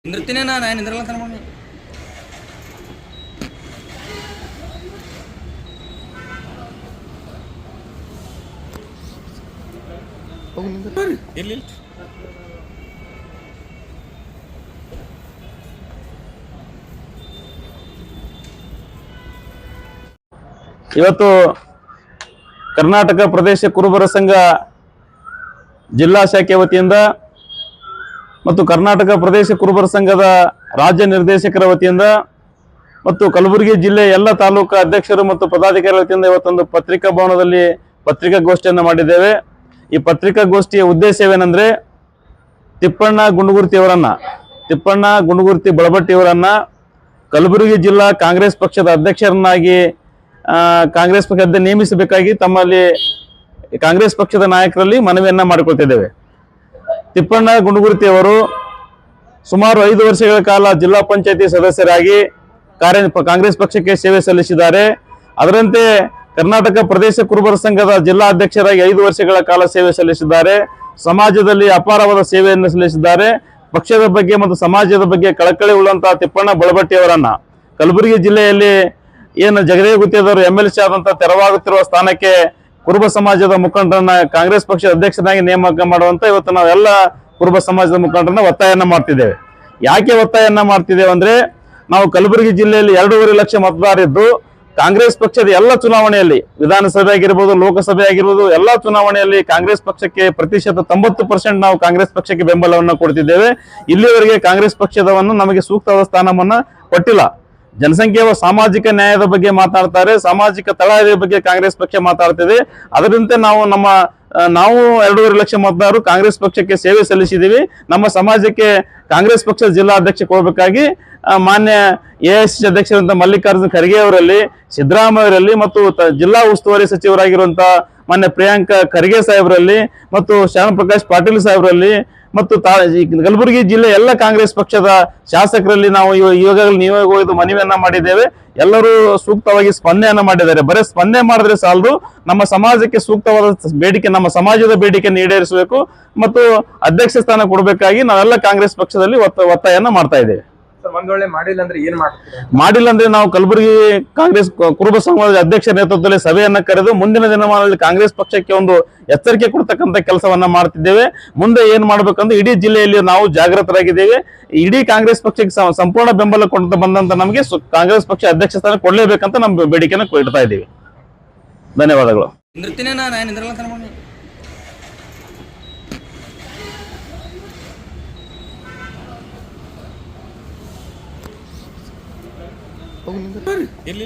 ನಿಂದಿರ್ತೀನಿ ನಾನು ನಿಂದ್ರಲ್ಲ ಅಂತ ಮಾಡಿ ಇಲ್ಲಿ ಇವತ್ತು ಕರ್ನಾಟಕ ಪ್ರದೇಶ ಕುರುಬರ ಸಂಘ ಜಿಲ್ಲಾ ಶಾಖೆ ವತಿಯಿಂದ ಮತ್ತು ಕರ್ನಾಟಕ ಪ್ರದೇಶ ಕುರುಬರ ಸಂಘದ ರಾಜ್ಯ ನಿರ್ದೇಶಕರ ವತಿಯಿಂದ ಮತ್ತು ಕಲಬುರಗಿ ಜಿಲ್ಲೆ ಎಲ್ಲ ತಾಲೂಕು ಅಧ್ಯಕ್ಷರು ಮತ್ತು ಪದಾಧಿಕಾರಿಗಳ ವತಿಯಿಂದ ಇವತ್ತೊಂದು ಪತ್ರಿಕಾ ಭವನದಲ್ಲಿ ಪತ್ರಿಕಾಗೋಷ್ಠಿಯನ್ನು ಮಾಡಿದ್ದೇವೆ. ಈ ಪತ್ರಿಕಾಗೋಷ್ಠಿಯ ಉದ್ದೇಶವೇನೆಂದರೆ ತಿಪ್ಪಣ್ಣ ಗುಂಡುಗುರ್ತಿ ಬಳಬಟ್ಟಿಯವರನ್ನ ಕಲಬುರಗಿ ಜಿಲ್ಲಾ ಕಾಂಗ್ರೆಸ್ ಪಕ್ಷದ ಅಧ್ಯಕ್ಷರನ್ನಾಗಿ ಕಾಂಗ್ರೆಸ್ ಪಕ್ಷದ ನೇಮಿಸಬೇಕಾಗಿ ತಮ್ಮಲ್ಲಿ ಕಾಂಗ್ರೆಸ್ ಪಕ್ಷದ ನಾಯಕರಲ್ಲಿ ಮನವಿಯನ್ನ ಮಾಡಿಕೊಳ್ತಿದ್ದೇವೆ. ತಿಪ್ಪಣ್ಣ ಗುಂಡುಗುರ್ತಿ ಅವರು ಸುಮಾರು 5 ವರ್ಷಗಳ ಕಾಲ ಜಿಲ್ಲಾ ಪಂಚಾಯತಿ ಸದಸ್ಯರಾಗಿ ಕಾಂಗ್ರೆಸ್ ಪಕ್ಷಕ್ಕೆ ಸೇವೆ ಸಲ್ಲಿಸಿದ್ದಾರೆ. ಅದರಂತೆ ಕರ್ನಾಟಕ ಪ್ರದೇಶ ಕುರುಬರ ಸಂಘದ ಜಿಲ್ಲಾ ಅಧ್ಯಕ್ಷರಾಗಿ 5 ವರ್ಷಗಳ ಕಾಲ ಸೇವೆ ಸಲ್ಲಿಸಿದ್ದಾರೆ. ಸಮಾಜದಲ್ಲಿ ಅಪಾರವಾದ ಸೇವೆಯನ್ನು ಸಲ್ಲಿಸಿದ್ದಾರೆ. ಪಕ್ಷದ ಬಗ್ಗೆ ಮತ್ತು ಸಮಾಜದ ಬಗ್ಗೆ ಕಳಕಳಿ ಉಳ್ಳಂತಹ ತಿಪ್ಪಣ್ಣ ಬಳಬಟ್ಟಿ ಅವರನ್ನ ಕಲಬುರಗಿ ಜಿಲ್ಲೆಯಲ್ಲಿ ಏನು ಜಗದೇವ ಗುತ್ತೇದಾರರು MLC ಆದಂತಹ ತೆರವಾಗುತ್ತಿರುವ ಸ್ಥಾನಕ್ಕೆ ಕುರುಬ ಸಮಾಜದ ಮುಖಂಡರನ್ನ ಕಾಂಗ್ರೆಸ್ ಪಕ್ಷದ ಅಧ್ಯಕ್ಷನಾಗಿ ನೇಮಕ ಮಾಡುವಂತ ಇವತ್ತು ನಾವೆಲ್ಲ ಕುರುಬ ಸಮಾಜದ ಮುಖಂಡರನ್ನ ಒತ್ತಾಯನ ಮಾಡ್ತಿದ್ದೇವೆ. ಯಾಕೆ ಒತ್ತಾಯನ ಮಾಡ್ತಿದ್ದೇವೆ ಅಂದ್ರೆ ನಾವು ಕಲಬುರಗಿ ಜಿಲ್ಲೆಯಲ್ಲಿ 2.5 ಲಕ್ಷ ಮತದಾರರಿದ್ದು ಕಾಂಗ್ರೆಸ್ ಪಕ್ಷದ ಎಲ್ಲ ಚುನಾವಣೆಯಲ್ಲಿ ವಿಧಾನಸಭೆ ಆಗಿರ್ಬೋದು, ಲೋಕಸಭೆ ಆಗಿರ್ಬೋದು, ಎಲ್ಲಾ ಚುನಾವಣೆಯಲ್ಲಿ ಕಾಂಗ್ರೆಸ್ ಪಕ್ಷಕ್ಕೆ ಪ್ರತಿಶತ 90% ನಾವು ಕಾಂಗ್ರೆಸ್ ಪಕ್ಷಕ್ಕೆ ಬೆಂಬಲವನ್ನು ಕೊಡ್ತಿದ್ದೇವೆ. ಇಲ್ಲಿವರೆಗೆ ಕಾಂಗ್ರೆಸ್ ಪಕ್ಷದವನ್ನು ನಮಗೆ ಸೂಕ್ತವಾದ ಸ್ಥಾನವನ್ನ ಕೊಟ್ಟಿಲ್ಲ. ಜನಸಂಖ್ಯೆಯ ಸಾಮಾಜಿಕ ನ್ಯಾಯದ ಬಗ್ಗೆ ಮಾತಾಡ್ತಾರೆ, ಸಾಮಾಜಿಕ ತಳಹದಿಯ ಬಗ್ಗೆ ಕಾಂಗ್ರೆಸ್ ಪಕ್ಷ ಮಾತಾಡ್ತಿದೆ. ಅದರಂತೆ ನಾವು 2.5 ಲಕ್ಷ ಮತದಾರರು ಕಾಂಗ್ರೆಸ್ ಪಕ್ಷಕ್ಕೆ ಸೇವೆ ಸಲ್ಲಿಸಿದ್ದೀವಿ. ನಮ್ಮ ಸಮಾಜಕ್ಕೆ ಕಾಂಗ್ರೆಸ್ ಪಕ್ಷದ ಜಿಲ್ಲಾಧ್ಯಕ್ಷ ಕೊಡಬೇಕಾಗಿ ಮಾನ್ಯ AICC ಅಧ್ಯಕ್ಷರಂತ ಮಲ್ಲಿಕಾರ್ಜುನ ಖರ್ಗೆ ಅವರಲ್ಲಿ, ಸಿದ್ದರಾಮಯ್ಯ ಅವರಲ್ಲಿ ಮತ್ತು ಜಿಲ್ಲಾ ಉಸ್ತುವಾರಿ ಸಚಿವರಾಗಿರುವಂತಹ ಮಾನ್ಯ ಪ್ರಿಯಾಂಕ ಖರ್ಗೆ ಸಾಹೇಬರಲ್ಲಿ ಮತ್ತು ಶರಣ ಪ್ರಕಾಶ್ ಪಾಟೀಲ್ ಸಾಹೇಬರಲ್ಲಿ ಮತ್ತು ಕಲಬುರಗಿ ಜಿಲ್ಲೆ ಎಲ್ಲ ಕಾಂಗ್ರೆಸ್ ಪಕ್ಷದ ಶಾಸಕರಲ್ಲಿ ನಾವು ಈಗಾಗಲೇ ನೀವೇ ಹೋಗಿ ಮನವಿಯನ್ನ ಮಾಡಿದ್ದೇವೆ. ಎಲ್ಲರೂ ಸೂಕ್ತವಾಗಿ ಸ್ಪಂದನೆಯನ್ನ ಮಾಡಿದ್ದಾರೆ. ಬರೀ ಸ್ಪಂದನೆ ಮಾಡಿದ್ರೆ ಸಾಲದು, ನಮ್ಮ ಸಮಾಜಕ್ಕೆ ಸೂಕ್ತವಾದ ಬೇಡಿಕೆ, ನಮ್ಮ ಸಮಾಜದ ಬೇಡಿಕೆಯನ್ನು ಈಡೇರಿಸಬೇಕು ಮತ್ತು ಅಧ್ಯಕ್ಷ ಸ್ಥಾನ ಕೊಡಬೇಕಾಗಿ ನಾವೆಲ್ಲ ಕಾಂಗ್ರೆಸ್ ಪಕ್ಷದಲ್ಲಿ ಒತ್ತಾಯನ ಮಾಡ್ತಾ ಇದ್ದೇವೆ. ಮಾಡಿಲ್ಲ ಅಂದ್ರೆ ನಾವು ಕಲಬುರಗಿ ಕಾಂಗ್ರೆಸ್ ಕುರುಬ ಸಮಾಜದ ಅಧ್ಯಕ್ಷರ ನೇತೃತ್ವದಲ್ಲಿ ಸಭೆಯನ್ನ ಕರೆದು ಮುಂದಿನ ದಿನಮಾನಗಳಲ್ಲಿ ಕಾಂಗ್ರೆಸ್ ಪಕ್ಷಕ್ಕೆ ಒಂದು ಎಚ್ಚರಿಕೆ ಕೊಡ್ತಕ್ಕಂಥ ಕೆಲಸವನ್ನ ಮಾಡ್ತಿದ್ದೇವೆ. ಮುಂದೆ ಏನ್ ಮಾಡ್ಬೇಕಂದ್ರೆ ಇಡೀ ಜಿಲ್ಲೆಯಲ್ಲಿ ನಾವು ಜಾಗೃತರಾಗಿದ್ದೇವೆ. ಇಡೀ ಕಾಂಗ್ರೆಸ್ ಪಕ್ಷಕ್ಕೆ ಸಂಪೂರ್ಣ ಬೆಂಬಲ ಕೊಡ್ತಾ ಬಂದಂತ ನಮಗೆ ಕಾಂಗ್ರೆಸ್ ಪಕ್ಷ ಅಧ್ಯಕ್ಷ ಸ್ಥಾನ ಕೊಡ್ಲೇಬೇಕಂತ ನಮ್ಮ ಬೇಡಿಕೆನ ಇಡ್ತಾ ಇದ್ದೀವಿ. ಧನ್ಯವಾದಗಳು. ಇಲ್ಲಿ